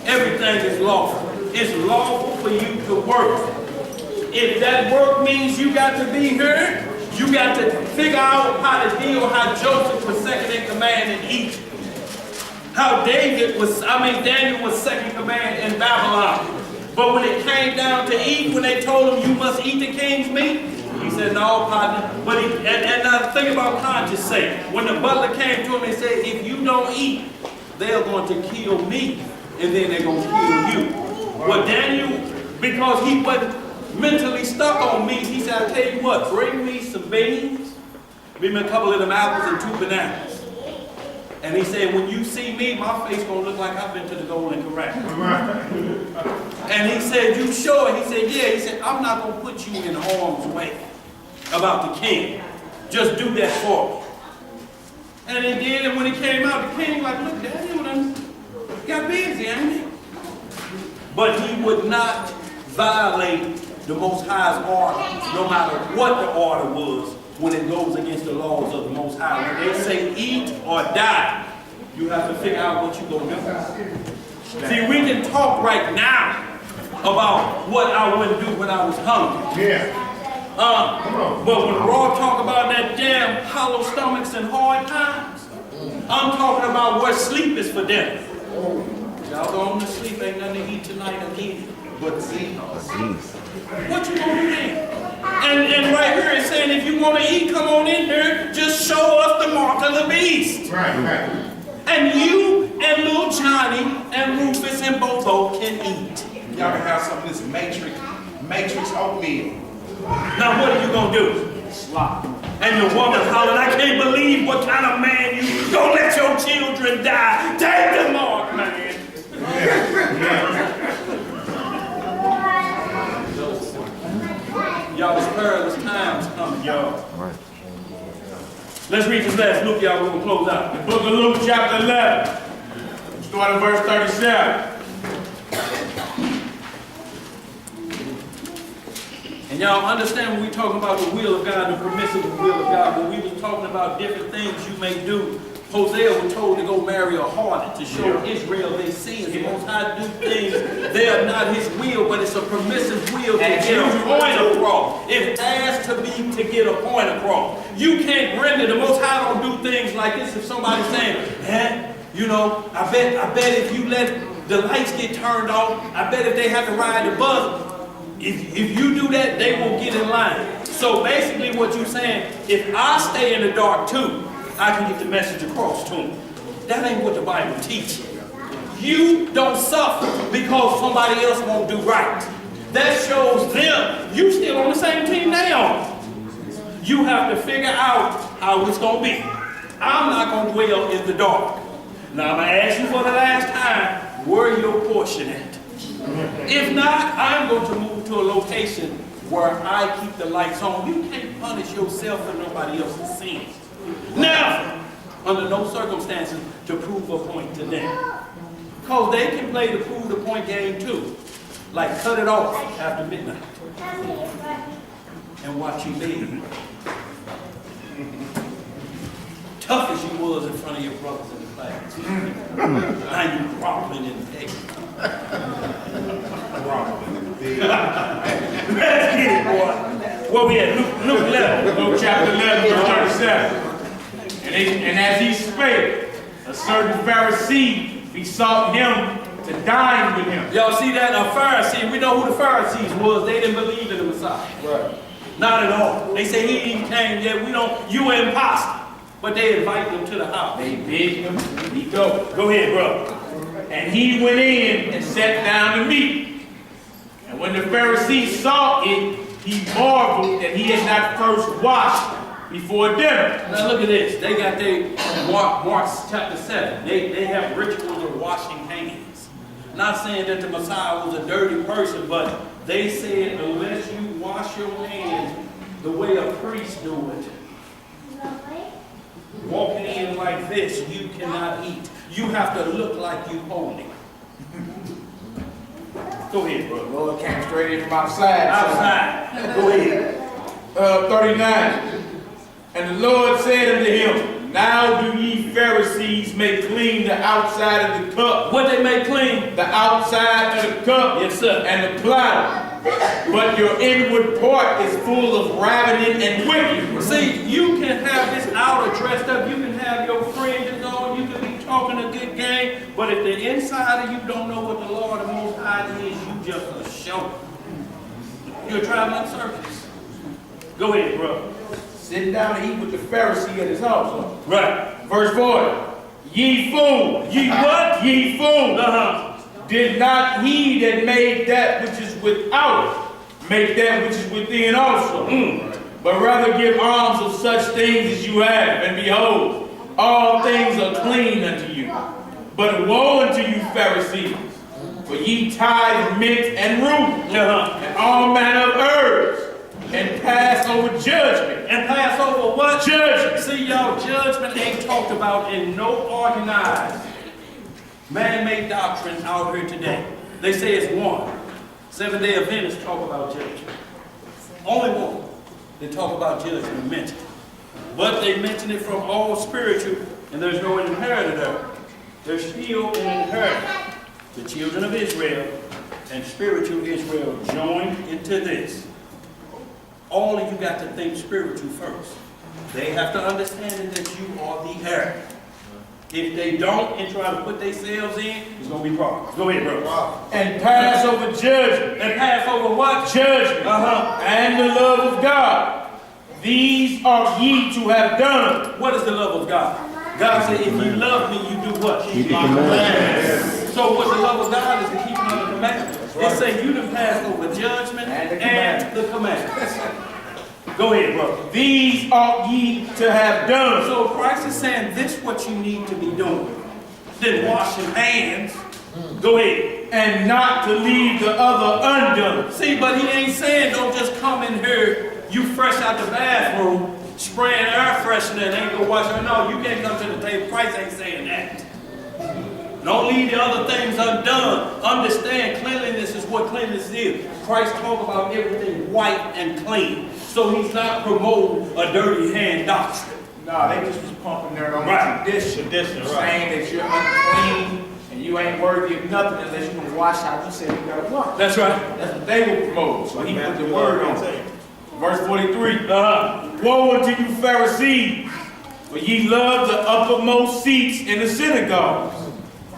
Speaker 2: Everything is lawful. It's lawful for you to work. If that work means you got to be here, you got to figure out how to deal how Joseph was second in command in Egypt. How Daniel was second in command in Babylon. But when it came down to eat, when they told him you must eat the king's meat, he said, no, partner. But and now think about conscience sake. When the butler came to him and said, if you don't eat, they're going to kill me, and then they're going to kill you. Well, Daniel, because he wasn't mentally stuck on meat, he said, I tell you what, bring me some beans, bring me a couple of them apples and 2 bananas. And he said, when you see me, my face gonna look like I've been to the Golden Corral. And he said, you sure? He said, yeah. He said, I'm not gonna put you in harm's way about the king. Just do that for me. And he did, and when he came out, the king like, look, Daniel done got busy, ain't he? But he would not violate the Most High's order, no matter what the order was, when it goes against the laws of the Most High. When they say eat or die, you have to figure out what you're going to do. See, we can talk right now about what I wouldn't do when I was hungry.
Speaker 5: Yeah.
Speaker 2: But when Raw talk about that damn hollow stomachs and hard times, I'm talking about what sleep is for dinner. Y'all going to sleep, ain't nothing to eat tonight again.
Speaker 4: But see,
Speaker 2: What you gonna do then? And right here it's saying if you want to eat, come on in here. Just show us the mark of the beast.
Speaker 5: Right.
Speaker 2: And you and little Johnny and Rufus and Bobo can eat.
Speaker 4: y'all can have some of this matrix oatmeal.
Speaker 2: Now what are you gonna do? Slop. And the woman hollering, I can't believe what kind of man you don't let your children die. Take the mark, man. Y'all, it's perilous times coming, y'all.
Speaker 7: Right.
Speaker 2: Let's read this last Luke, y'all. We're going to close out.
Speaker 1: The book of Luke chapter 11. Start at verse 37.
Speaker 2: And y'all understand when we talking about the will of God, the permissive will of God, when we was talking about different things you may do. Hosea was told to go marry a harlot to show Israel their sins. The Most High do things, they are not his will, but it's a permissive will to get a point across. It has to be to get a point across. You can't render. The Most High don't do things like this. If somebody's saying, you know, I bet if you let the lights get turned off, I bet if they have to ride the bus, if you do that, they will get in line. So basically what you're saying, if I stay in the dark too, I can get the message across to them. That ain't what the Bible teaches. You don't suffer because somebody else won't do right. That shows them you still on the same team they on. You have to figure out how it's going to be. I'm not going to dwell in the dark. Now I'm going to ask you for the last time, where your portion at? If not, I'm going to move to a location where I keep the lights on. You can't punish yourself for nobody else's sins. Now, under no circumstances to prove a point to them. Because they can play the prove the point game too. Like cut it off after midnight. And watch you leave. Tough as you was in front of your brothers in the class. Now you crawling in the egg. Let's get it, boy. Where we at? Luke 11.
Speaker 1: Luke chapter 11, verse 37. And as he spake, a certain Pharisee besought him to dine with him.
Speaker 2: Y'all see that? A Pharisee, we know who the Pharisees was. They didn't believe in the Messiah. Messiah.
Speaker 3: Right.
Speaker 2: Not at all. They say he ain't came yet. We don't. You an imposter. But they invite him to the house.
Speaker 1: They begged him, and he go.
Speaker 2: Go ahead, bro.
Speaker 1: And he went in and sat down to meat. And when the Pharisees saw it, he marveled that he had not first washed before dinner.
Speaker 2: Now look at this. They got their Mark chapter 7. They have rituals of washing hands. Not saying that the Messiah was a dirty person, but they said unless you wash your hands the way a priest do it, walking in like this, you cannot eat. You have to look like you holy. Go ahead, bro.
Speaker 1: Lord came straight in from outside.
Speaker 2: Outside. Go ahead.
Speaker 1: 39. And the Lord said unto him, now do ye Pharisees make clean the outside of the cup.
Speaker 2: What they make clean?
Speaker 1: The outside of the cup.
Speaker 2: Yes, sir.
Speaker 1: And the platter. But your inward part is full of ravening and wickedness.
Speaker 2: See, you can have this outer dressed up. You can have your fringes on. You can be talking a good game. But if the inside of you don't know what the Lord the Most High is, you just a show. You're a traveling circus. Go ahead, bro.
Speaker 1: Sitting down to eat with the Pharisee at his house.
Speaker 2: Right.
Speaker 1: Verse 40. Ye fool.
Speaker 2: Ye what?
Speaker 1: Ye fool.
Speaker 2: Uh-huh.
Speaker 1: Did not he that made that which is without make that which is within also? But rather give alms of such things as you have, and behold, all things are clean unto you. But woe unto you, Pharisees, for ye tithe mint and rue, and all manner of herbs, and pass over judgment.
Speaker 2: And pass over what?
Speaker 1: Judgment.
Speaker 2: See, y'all, judgment ain't talked about in no organized man-made doctrine out here today. They say it's one. Seventh-day Adventists talk about judgment. Only one. They talk about judgment mentioned. But they mention it from all spiritual, and there's no inherited there. There's still an inherited. The children of Israel and spiritual Israel joined into this. All of you got to think spiritual first. They have to understand that you are the heir. If they don't and try to put themselves in, it's going to be problems. Go ahead, bro.
Speaker 1: And pass over judgment.
Speaker 2: And pass over what?
Speaker 1: Judgment. And the love of God. These are ye to have done.
Speaker 2: What is the love of God? God said, if you love me, you do what? Keep my commandments. So what the love of God is to keep the commandments. It says you to pass over judgment and the commandments. Go ahead, bro.
Speaker 1: These ought ye to have done.
Speaker 2: So Christ is saying this is what you need to be doing. Then washing hands. Go ahead.
Speaker 1: And not to leave the other undone.
Speaker 2: See, but he ain't saying don't just come in here, you fresh out the bathroom, spraying air freshener and ain't gonna wash your. No, you can't come to the table. Christ ain't saying that. Don't leave the other things undone. Understand cleanliness is what cleanliness is. Christ talked about everything white and clean. So he's not promoting a dirty hand doctrine.
Speaker 1: No, they just was pumping their own tradition,
Speaker 3: right.
Speaker 1: saying that you're unclean and you ain't worthy of nothing unless you can wash out. You said you gotta wash.
Speaker 2: That's right.
Speaker 1: That's what they were promoting. So he put the word on it. Verse 43. Woe unto you, Pharisees, for ye love the uppermost seats in the synagogues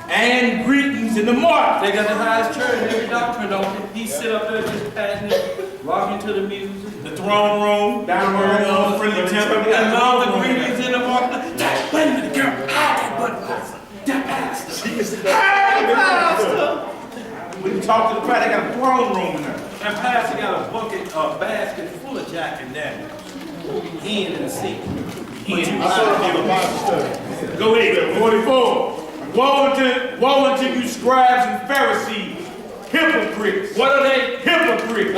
Speaker 1: and greetings in the market.
Speaker 2: They got the highest church in every doctrine, don't they? He sit up there just patting it, rocking to the music.
Speaker 1: The throne room, down where the friendly temple.
Speaker 2: And all the greetings in the market. Wait a minute, girl. That pastor. Hey, pastor.
Speaker 1: When you talk to the pastor, they got a throne room in there.
Speaker 2: And pastor got a bucket, a basket full of Jack and Daniels. He in the seat.
Speaker 1: Go ahead, 44. Woe unto you scribes and Pharisees, hypocrites.
Speaker 2: What are they?
Speaker 1: Hypocrites.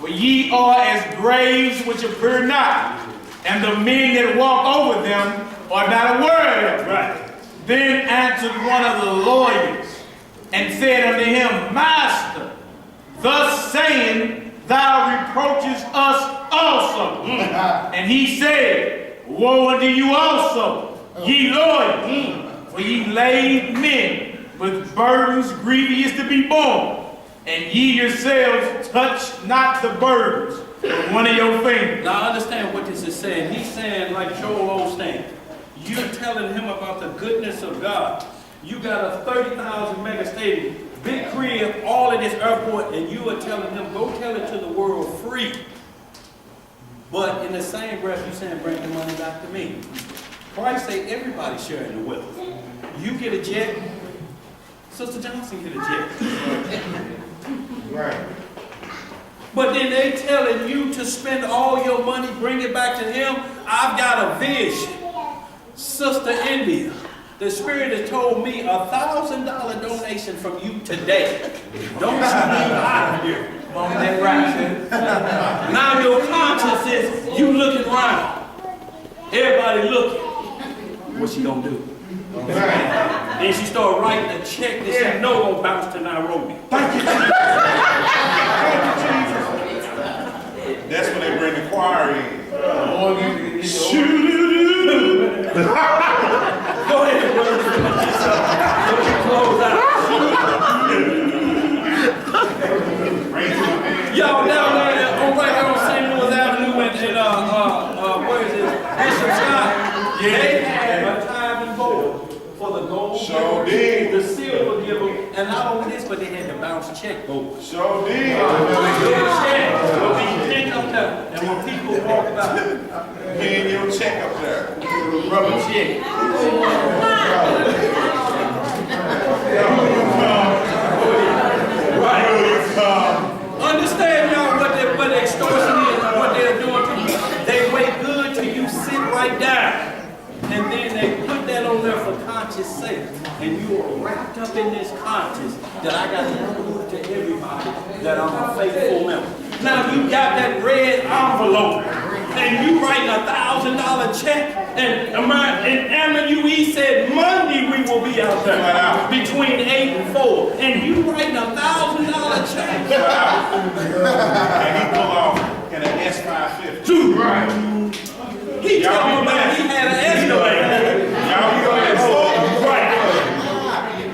Speaker 1: For ye are as graves which appear not, and the men that walk over them are not aware of them.
Speaker 2: Right.
Speaker 1: Then answered one of the lawyers, and said unto him, Master, thus saying, thou reproachest us also. And he said, woe unto you also, ye lawyers, for ye lay men with burdens grievous to be borne, and ye yourselves touch not the burdens with one of your fingers.
Speaker 2: Now understand what this is saying. He's saying like Joel Osteen. You're telling him about the goodness of God. You got a 30,000 mega stadium, big crib, all in this airport, and you are telling them, go tell it to the world free. But in the same breath, you're saying, bring the money back to me. Christ say everybody's sharing the wealth. You get a jet, Sister Johnson get a jet.
Speaker 3: Right.
Speaker 2: But then they telling you to spend all your money, bring it back to him. I've got a vision. Sister India, the Spirit has told me $1,000 donation from you today. Don't you leave out of here. Now your conscience is, you looking around. Everybody looking. What she gonna do? Then she started writing a check that she know gonna bounce to Nairobi.
Speaker 4: Thank you, Jesus. That's when they bring the choir in.
Speaker 2: Go ahead, brother. Close out. Y'all down there on right here on St. Louis Avenue and where is it? Bishop Scott. Yeah. They had a tithe and board for the gold.
Speaker 4: Sure did.
Speaker 2: The silver giver, and not only this, but they had the bounce check board.
Speaker 4: Sure did.
Speaker 2: Check will be picked up there, and when people walk by,
Speaker 4: Getting your check up there.
Speaker 2: rubber check. Understand, y'all, what the extortion is and what they're doing to you. They wait good till you sit right down. And then they put that on there for conscience sake. And you are wrapped up in this conscience that I got to prove to everybody that I'm a faithful member. Now you got that red envelope. And you writing $1,000 check. And M2U said Monday we will be out there between 8 and 4. And you writing $1,000 check.
Speaker 4: And he pull off in an S550.
Speaker 2: Right. He told me that he had an escalator.
Speaker 4: Y'all be going to
Speaker 2: Right.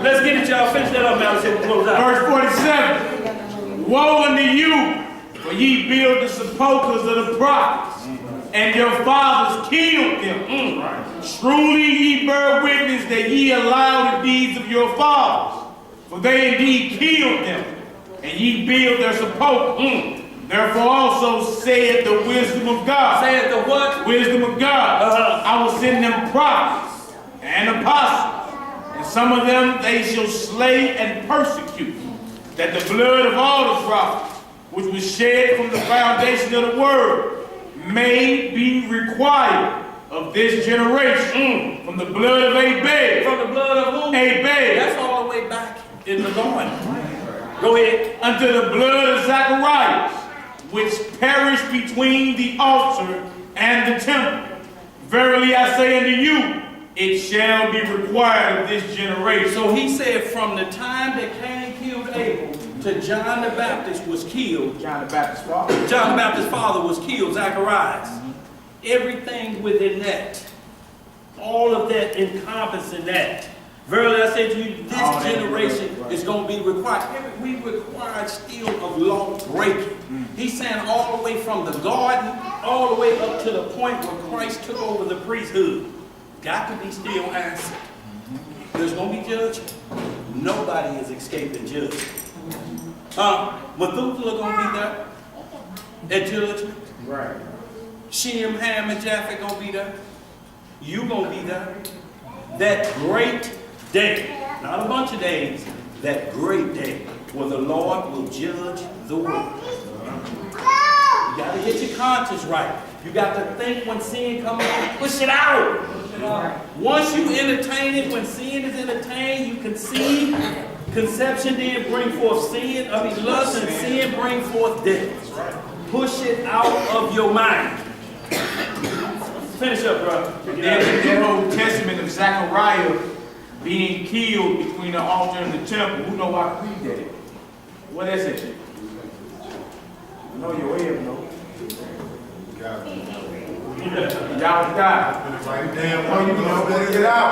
Speaker 2: Let's get it, y'all. Finish that up now. Let's close out.
Speaker 1: Verse 47. Woe unto you, for ye build the sepulchres of the prophets, and your fathers killed them. Truly ye bear witness that ye allow the deeds of your fathers, for they indeed killed them, and ye build their sepulchres. Therefore also saith the wisdom of God.
Speaker 2: Saith the what?
Speaker 1: Wisdom of God. I will send them prophets and apostles, and some of them they shall slay and persecute, that the blood of all the prophets, which was shed from the foundation of the world, may be required of this generation. From the blood of Abel.
Speaker 2: From the blood of who?
Speaker 1: Abel.
Speaker 2: That's all the way back in the garden. Go ahead.
Speaker 1: Unto the blood of Zacharias, which perished between the altar and the temple. Verily I say unto you, it shall be required of this generation.
Speaker 2: So he said from the time that Cain killed Abel to John the Baptist was killed.
Speaker 1: John the Baptist's father.
Speaker 2: John the Baptist's father was killed, Zacharias. Everything within that, all of that encompassing that. Verily I say to you, this generation is going to be required. We required still of law breaking. He's saying all the way from the garden, all the way up to the point where Christ took over the priesthood. Got to be still answered. There's going to be judgment. Nobody is escaping judgment. Methuselah going to be there at judgment.
Speaker 3: Right.
Speaker 2: Shem, Ham, and Japheth going to be there. You going to be there. That great day, not a bunch of days, that great day where the Lord will judge the world. You got to get your conscience right. You got to think when sin comes out, push it out. Once you entertain it, when sin is entertained, you conceive. Conception then bring forth sin. Lust and sin bring forth death. Push it out of your mind. Finish up, brother.
Speaker 1: That Old Testament of Zechariah being killed between the altar and the temple. Who know how to read that? What is it? I know your way up, no? Y'all got it. Oh, you know, get it out.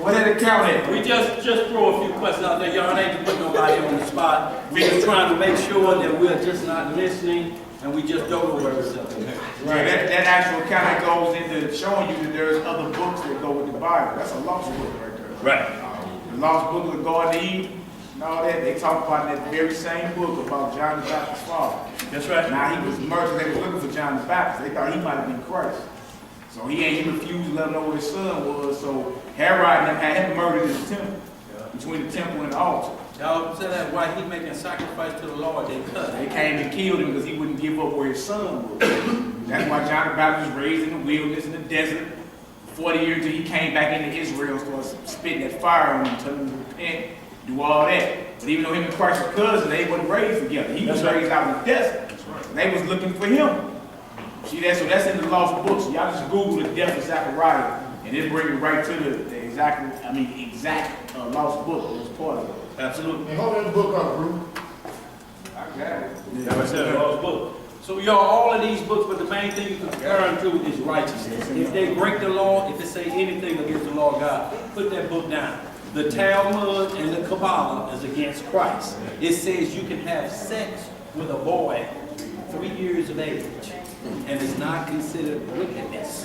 Speaker 1: What did it count at?
Speaker 2: We just throw a few questions out there. Y'all ain't to put nobody on the spot. We're just trying to make sure that we're just not listening and we just don't know where we're sitting.
Speaker 1: Right, that actual kind of goes into showing you that there's other books that go with the Bible. That's a lost book right there.
Speaker 2: Right.
Speaker 1: The lost book of the Garden of Eden, and all that. They talk about in that very same book about John the Baptist's father.
Speaker 2: That's right.
Speaker 1: Now he was murdered. They were looking for John the Baptist. They thought he might have been Christ. So he refused to let them know where his son was. So Herod and them had him murdered in the temple, between the temple and the altar.
Speaker 2: Y'all say that why he making sacrifice to the Lord, they cut.
Speaker 1: They came and killed him because he wouldn't give up where his son was. That's why John the Baptist was raised in the wilderness in the desert 40 years until he came back into Israel and started spitting that fire on him, telling him to repent, do all that. But even though him and Christ were cousins, they wasn't raised together. He was raised out in the desert. They was looking for him. See that? So that's in the Lawfull book. So y'all just Google the death of Zechariah, and it bring it right to the exact Lawfull book. It was part of it.
Speaker 2: Absolutely.
Speaker 5: And hold that book up, Bruce.
Speaker 1: I got it.
Speaker 2: That's what I said, Law's book. So y'all, all of these books, but the main thing you compare them to is righteousness. If they break the law, if it say anything against the law of God, put that book down. The Talmud and the Kabbalah is against Christ. It says you can have sex with a boy 3 years of age, and it's not considered wickedness.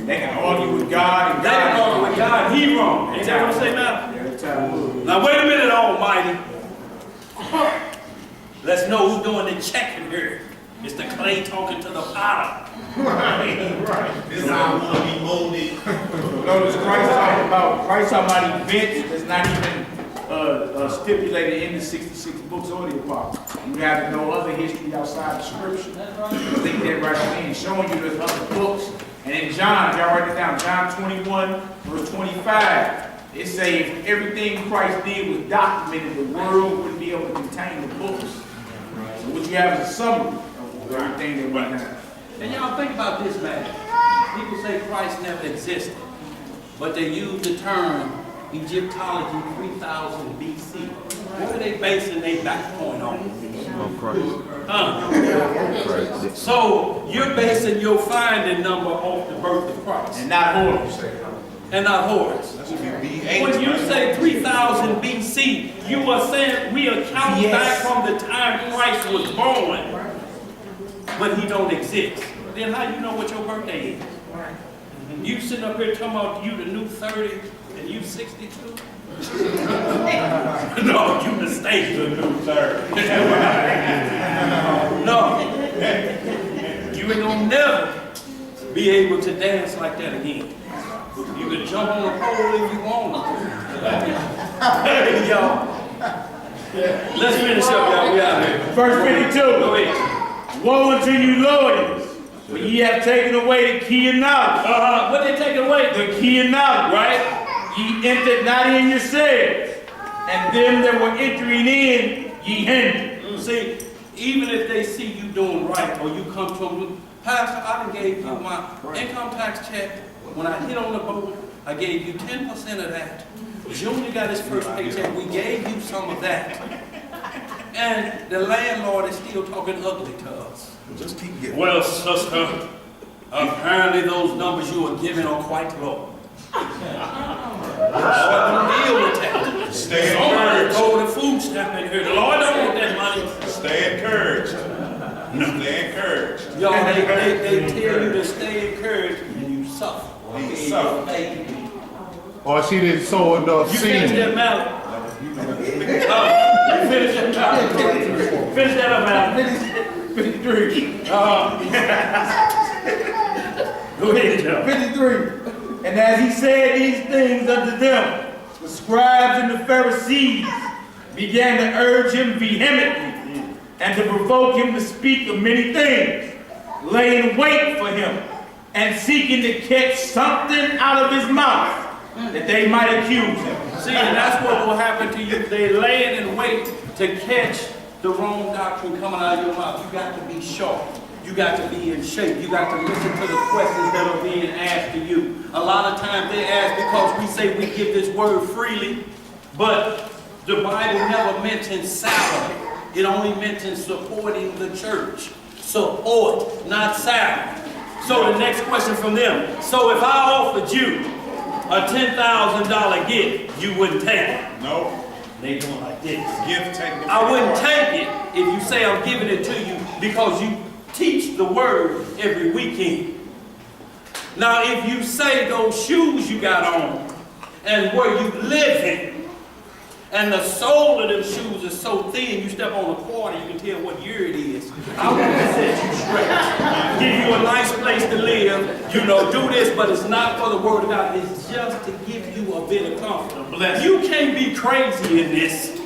Speaker 1: They can argue with God and
Speaker 2: They can argue with God, he wrong. Ain't that what I say now?
Speaker 1: Yeah, that's Talmud.
Speaker 2: Now wait a minute, Almighty. Let's know who's doing the checking here. It's the clay talking to the potter.
Speaker 4: Right. This is how we want to be molded.
Speaker 1: Notice Christ talking about events that's not even stipulated in the 66 books or the Apocrypha. You have no other history outside the Scripture. Think that right away, showing you there's other books. And in John, y'all write it down, John 21, verse 25. It says if everything Christ did was documented, the world wouldn't be able to contain the books. So what you have is a summary of everything that went down.
Speaker 2: And y'all think about this, man. People say Christ never existed, but they use the term Egyptology 3000 BC. What are they basing their back point on? So you're basing your finding number off the birth of Christ.
Speaker 1: And not hordes.
Speaker 2: And not hordes. When you say 3000 BC, you are saying we are counting back from the time Christ was born, but he don't exist. Then how you know what your birthday is? You sitting up here talking about you the new 30 and you 62? No, you mistaken the new 30. No. You ain't gonna never be able to dance like that again. You can jump on the pole if you want to. Hey, y'all. Let's finish up, y'all. We out here.
Speaker 1: Verse 52.
Speaker 2: Go ahead.
Speaker 1: Woe unto you, lawyers, for ye have taken away the key of knowledge.
Speaker 2: What they taking away?
Speaker 1: The key of knowledge, right? Ye entered not in yourselves, and them that were entering in, ye hindered.
Speaker 2: See, even if they see you doing right, or you come to them, Pastor, I done gave you my income tax check. When I hit on the boat, I gave you 10% of that. Junior got his first paycheck. We gave you some of that. And the landlord is still talking ugly to us.
Speaker 4: Just keep getting.
Speaker 2: Well, sister, apparently those numbers you are giving are quite low. The Lord don't deal with that.
Speaker 4: Stay
Speaker 2: Somebody
Speaker 4: encouraged.
Speaker 2: told the food stamp in here. The Lord don't want that money.
Speaker 4: Stay encouraged. Stay encouraged.
Speaker 2: Y'all, they tell you to stay encouraged and you suffer.
Speaker 4: You suffer.
Speaker 5: Or she didn't sow enough
Speaker 2: You finish
Speaker 5: seed.
Speaker 2: that mallet. You finish that mallet. Finish that up, mallet.
Speaker 1: 53.
Speaker 2: Go ahead, Joe.
Speaker 1: 53. And as he said these things unto them, the scribes and the Pharisees began to urge him vehemently and to provoke him to speak of many things, laying wait for him and seeking to catch something out of his mouth that they might accuse him.
Speaker 2: See, and that's what will happen to you. They lay in wait to catch the wrong doctrine coming out of your mouth. You got to be sharp. You got to be in shape. You got to listen to the questions that are being asked to you. A lot of times they ask because we say we give this word freely, but the Bible never mentions salary. It only mentions supporting the church. Support, not salary. So the next question from them. So if I offered you a $10,000 gift, you wouldn't take it?
Speaker 4: No.
Speaker 2: They doing like this.
Speaker 4: Gift taken.
Speaker 2: I wouldn't take it if you say I'm giving it to you because you teach the word every weekend. Now, if you say those shoes you got on and where you living And the sole of them shoes is so thin, you step on a quarter, you can tell what year it is. I want to set you straight. Give you a nice place to live. You know, do this, but it's not for the word of God. It's just to give you a bit of comfort.
Speaker 1: Bless
Speaker 2: You can't be crazy in this.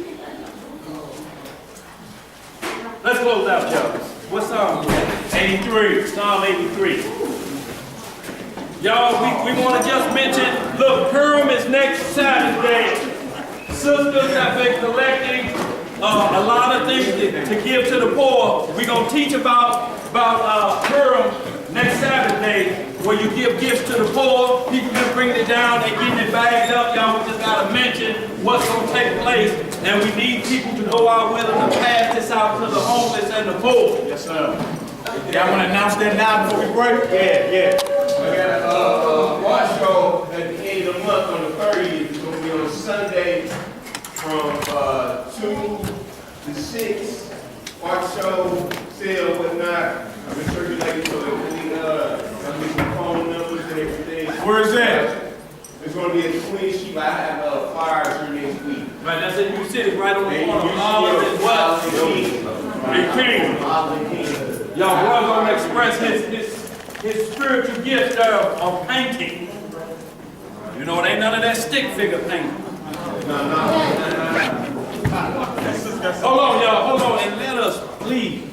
Speaker 2: Let's close out, y'all. What psalm?
Speaker 1: 83.
Speaker 2: Psalm 83. Y'all, we want to just mention, look, Purim is next Saturday. Sisters have been collecting a lot of things to give to the poor. We're going to teach about Purim next Saturday, where you give gifts to the poor. People just bringing it down, they're getting it bagged up. Y'all, we just got to mention what's going to take place. And we need people to go out with them to pass this out to the homeless and the poor.
Speaker 1: Yes, sir. Y'all want to announce that now before we break?
Speaker 3: Yeah. We got a watch show at the end of the month on the 30th. It's going to be on Sunday from 2 to 6. Watch show, sale, whatnot. I'm going to circulate so that we get some phone numbers and everything.
Speaker 1: Where is that?
Speaker 3: It's going to be at the Queen Sheep. I have flyers here next week.
Speaker 2: Right, that's in New City, right on the corner of Olive and what? Y'all, we're going to express his spiritual gifts there of painting. You know, it ain't none of that stick figure painting. Hold on, y'all, hold on, and let us please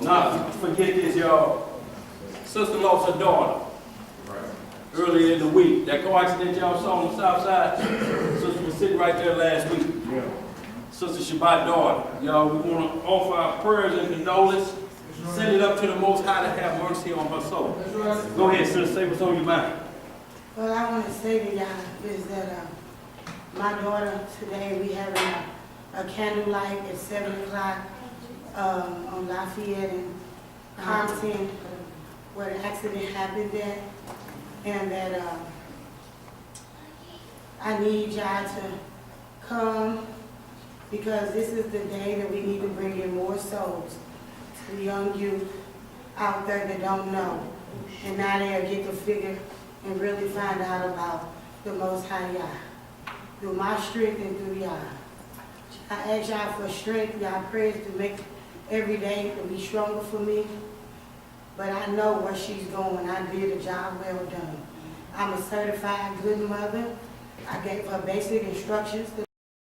Speaker 2: not forget this, y'all. Sister lost her daughter earlier in the week. That car accident y'all saw on the south side, sister was sitting right there last week. Sister Shabbat daughter. Y'all, we want to offer our prayers and condolence. Send it up to the Most High to have mercy on her soul. Go ahead, sister, say what's on your mind.
Speaker 7: Well, I want to say to y'all is that my daughter today, we having a candlelight at 7 o'clock on Lafayette and Compton, where the accident happened at. And that I need y'all to come, because this is the day that we need to bring in more souls to the young youth out there that don't know. And now they'll get to figure and really find out about the Most High Yah, through my strength and through y'all. I ask y'all for strength, y'all prayers to make every day to be stronger for me. But I know where she's going. I did a job well done. I'm a certified good mother. I gave her basic instructions.